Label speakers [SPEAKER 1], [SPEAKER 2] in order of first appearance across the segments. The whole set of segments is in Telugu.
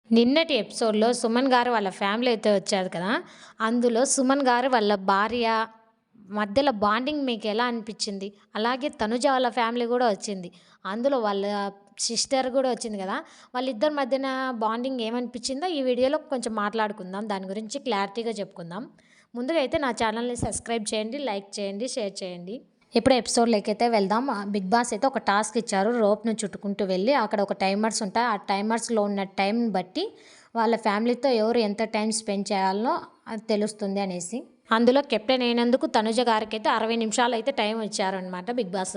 [SPEAKER 1] నిన్నటి ఎపిసోడ్‌లో సుమన్ గారు వాళ్ళ ఫ్యామిలీ అయితే వచ్చారు కదా! అందులో సుమన్ గారు వాళ్ళ భార్య మధ్యలో బాండింగ్ మీకెలా అనిపిచ్చింది? అలాగే తనుజ వాళ్ళ ఫ్యామిలీ గూడా వచ్చింది. అందులో వాళ్ళ సిస్టర్ గూడా వచ్చింది గదా! వాళ్ళిద్దరి మధ్యన బాండింగ్ ఏమనిపిచ్చిందో ఈ వీడియోలో కొంచెం మాట్లాడుకుందాం. దాని గురించి క్లారిటీగా చెప్పుకుందాం. ముందుగా అయితే నా ఛానల్‌ని సబ్స్క్రైబ్ చేయండి, లైక్ చేయండి, షేర్ చేయండి. ఇప్పుడు ఎపిసోడ్‌లోకైతే వెళ్దాం. బిగ్ బాస్ అయితే ఒక టాస్క్ ఇచ్చారు. రోప్‌ని చుట్టుకుంటూ వెళ్ళి అక్కడ ఒక టైమర్స్ ఉంటాయి. ఆ టైమర్స్‌లో ఉన్న టైంని బట్టి వాళ్ళ ఫ్యామిలీతో ఎవరు ఎంత టైం స్పెండ్ చేయాలనో అది తెలుస్తుంది అనేసి. అందులో కెప్టెన్ అయినందుకు తనుజ గారికైతే 60 నిమిషాలైతే టైం ఇచ్చారనమాట బిగ్ బాస్.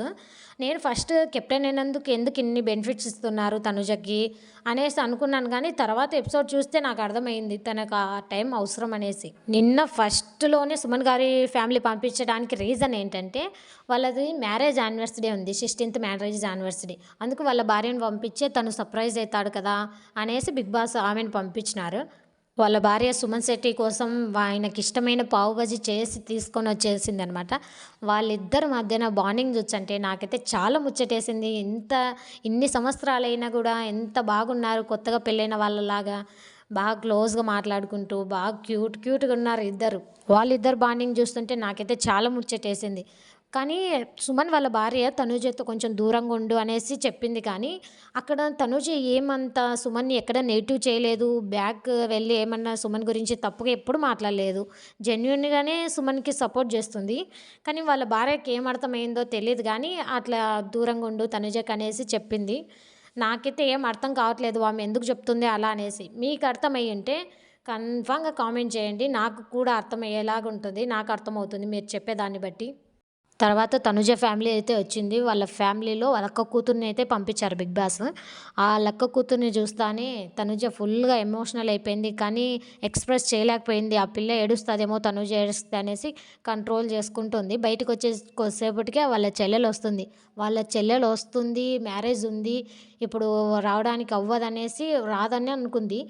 [SPEAKER 1] నేను ఫస్ట్ కెప్టెన్ అయినందుకు ఎందుకు ఇన్ని బెనిఫిట్స్ ఇస్తున్నారు తనుజకి అనేసి అనుకున్నాను గానీ, తర్వాత ఎపిసోడ్ చూస్తే నాకు అర్థమైంది తనకు ఆ టైం అవసరం అనేసి. నిన్న ఫస్ట్‌లోనే సుమన్ గారి ఫ్యామిలీ పంపించడానికి రీజన్ ఏంటంటే, వాళ్ళది మ్యారేజ్ యానివర్సరీ ఉంది. 16థ్ మ్యారేజ్ యానివర్సరీ. అందుకు వాళ్ళ భార్యను పంపించే తను సర్ప్రైజ్ అయితాడు కదా అనేసి బిగ్ బాస్ ఆమెను పంపించినారు. వాళ్ళ భార్య సుమన్ శెట్టి కోసం ఆయనకిష్టమైన పావు బజ్జీ చేసి తీసుకొనొచ్చేసిందనమాట. వాళ్ళిద్దరి మధ్యన బాండింగ్ చూచ్చంటే నాకైతే చాలా ముచ్చటేసింది. ఇన్ని సంవత్సరాలైనా గూడా ఎంత బాగున్నారు కొత్తగా పెళ్ళైన వాళ్ళలాగా. బాగా క్లోజ్‌గా మాట్లాడుకుంటూ, బాగా క్యూట్‌గున్నారు ఇద్దరు. వాళ్ళిద్దరు బాండింగ్ చూస్తుంటే నాకైతే చాలా ముచ్చటేసింది. కానీ సుమన్ వాళ్ళ భార్య తనూజతో కొంచెం దూరంగా ఉండు అనేసి చెప్పింది కానీ, అక్కడ తనూజ ఏమంత సుమన్‌ని ఎక్కడ నెగెటివ్ చేయలేదు. బ్యాక్ వెళ్ళి ఏమన్నా సుమన్ గురించి తప్పుగా ఎప్పుడు మాట్లాడలేదు. జెన్యూన్‌గానే సుమన్‌కి సపోర్ట్ చేస్తుంది. కానీ వాళ్ళ భార్యకి ఏం అర్థమైందో తెలీదు గానీ, అట్లా దూరంగా ఉండు తనూజకనేసి చెప్పింది. నాకైతే ఏం అర్థం కావట్లేదు ఆమె ఎందుకు చెప్తుంది అలా అనేసి. మీకు అర్థమయ్యుంటే కన్ఫామ్‌గా కామెంట్ చేయండి. నాకు కూడా అర్థమయ్యేలాగా ఉంటుంది. నాకు అర్థమవుతుంది మీరు చెప్పేదాన్ని బట్టి. తర్వాత తనుజ ఫ్యామిలీ అయితే వచ్చింది. వాళ్ళ ఫ్యామిలీలో వాళ్ళ అక్క కూతుర్ని అయితే పంపించారు బిగ్ బాస్. ఆ లక్క కూతుర్ని చూస్తానే తనుజ ఫుల్‌గా ఎమోషనల్ అయిపోయింది. కానీ ఎక్స్‌ప్రెస్ చేయలేకపోయింది. ఆ పిల్ల ఏడుస్తదేమో తనుజ ఏడుస్తది అనేసి కంట్రోల్ చేసుకుంటుంది. బయటకొచ్చే కొద్దిసేపటికే వాళ్ళ చెల్లెలొస్తుంది. వాళ్ళ చెల్లెలొస్తుంది, మ్యారేజ్ ఉంది. ఇప్పుడు రావడానికి అవ్వదనేసి రాదని అనుకుంది.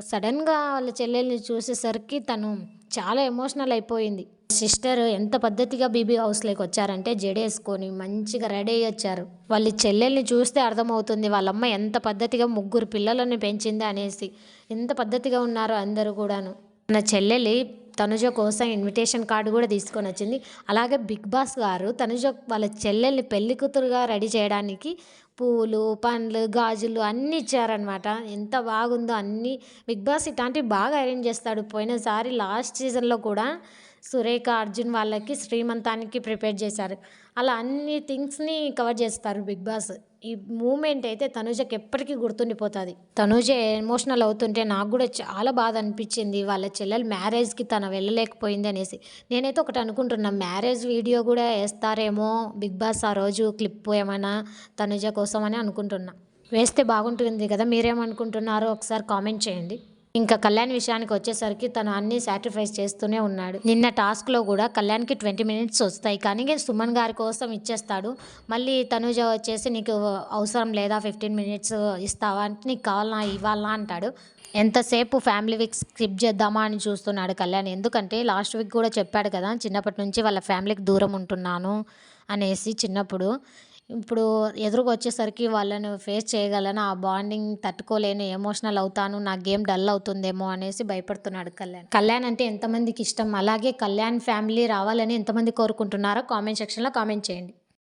[SPEAKER 1] సడెన్‌గా వాళ్ళ చెల్లెల్ని చూసేసరికి తను చాలా ఎమోషనల్ అయిపోయింది. సిస్టర్ ఎంత పద్ధతిగా బీబీ హౌస్‌లోకి వచ్చారంటే జడేసుకొని మంచిగా రెడీ అయ్యి వచ్చారు. వాళ్ళ చెల్లెల్ని చూస్తే అర్థమవుతుంది వాళ్ళమ్మ ఎంత పద్ధతిగా ముగ్గురు పిల్లలని పెంచింది అనేసి. ఎంత పద్ధతిగా ఉన్నారో అందరూ కూడాను. నా చెల్లెలి తనుజ కోసం ఇన్విటేషన్ కార్డ్ కూడా తీసుకొనొచ్చింది. అలాగే బిగ్ బాస్ గారు తనుజ వాళ్ళ చెల్లెల్ని పెళ్లి కూతురుగా రెడీ చేయడానికి పూలు, పండ్లు, గాజులు అన్నీ ఇచ్చారనమాట. ఎంత బాగుందో అన్నీ. బిగ్ బాస్ ఇట్లాంటివి బాగా అరేంజ్ చేస్తాడు. పోయినసారి లాస్ట్ సీజన్‌లో కూడా సురేఖ, అర్జున్ వాళ్ళకి శ్రీమంతానికి ప్రిపేర్ చేశారు. అలా అన్ని థింగ్స్‌ని కవర్ చేస్తారు బిగ్ బాస్. ఈ మూమెంట్ అయితే తనూజకి ఎప్పటికీ గుర్తుండిపోతది. తనూజ ఎమోషనల్ అవుతుంటే నాకు గూడా చాలా బాధ అనిపిచ్చింది. వాళ్ళ చెల్లెలు మ్యారేజ్‌కి తను వెళ్ళలేకపోయింది అనేసి. నేనైతే ఒకటి అనుకుంటున్నా మ్యారేజ్ వీడియో గూడా ఏస్తారేమో బిగ్ బాస్ ఆ రోజు క్లిప్ ఏమైనా తనూజ కోసం అని అనుకుంటున్నా. వేస్తే బాగుంటుంది కదా! మీరేమనుకుంటున్నారో ఒకసారి కామెంట్ చేయండి. ఇంకా కళ్యాణ్ విషయానికి వచ్చేసరికి తను అన్నీ సాక్రిఫైస్ చేస్తూనే ఉన్నాడు. నిన్న టాస్క్‌లో గూడా కళ్యాణ్‌కి 20 మినిట్స్ వస్తాయి. కానీ సుమన్ గారి కోసం ఇచ్చేస్తాడు. మళ్ళీ తనూజ వచ్చేసి నీకు అవసరం లేదా 15 మినిట్స్ ఇస్తావా అంటే నీకు కావాలనా ఇవ్వాలనా అంటాడు. ఎంతసేపు ఫ్యామిలీ వీక్ స్కిప్ చేద్దామా అని చూస్తున్నాడు కళ్యాణ్. ఎందుకంటే లాస్ట్ వీక్ కూడా చెప్పాడు కదా! చిన్నప్పటి నుంచి వాళ్ళ ఫ్యామిలీకి దూరం ఉంటున్నాను అనేసి చిన్నప్పుడు. ఇప్పుడు ఎదురుగా వచ్చేసరికి వాళ్ళను ఫేస్ చేయగలను. ఆ బాండింగ్ తట్టుకోలేను. ఎమోషనల్ అవుతాను. నా గేమ్ డల్ అవుతుందేమో అనేసి భయపడుతున్నాడు కళ్యాణ్. కళ్యాణ్ అంటే ఎంతమందికి ఇష్టం? అలాగే కళ్యాణ్ ఫ్యామిలీ రావాలని ఎంతమంది కోరుకుంటున్నారో కామెంట్ సెక్షన్‌లో కామెంట్ చేయండి.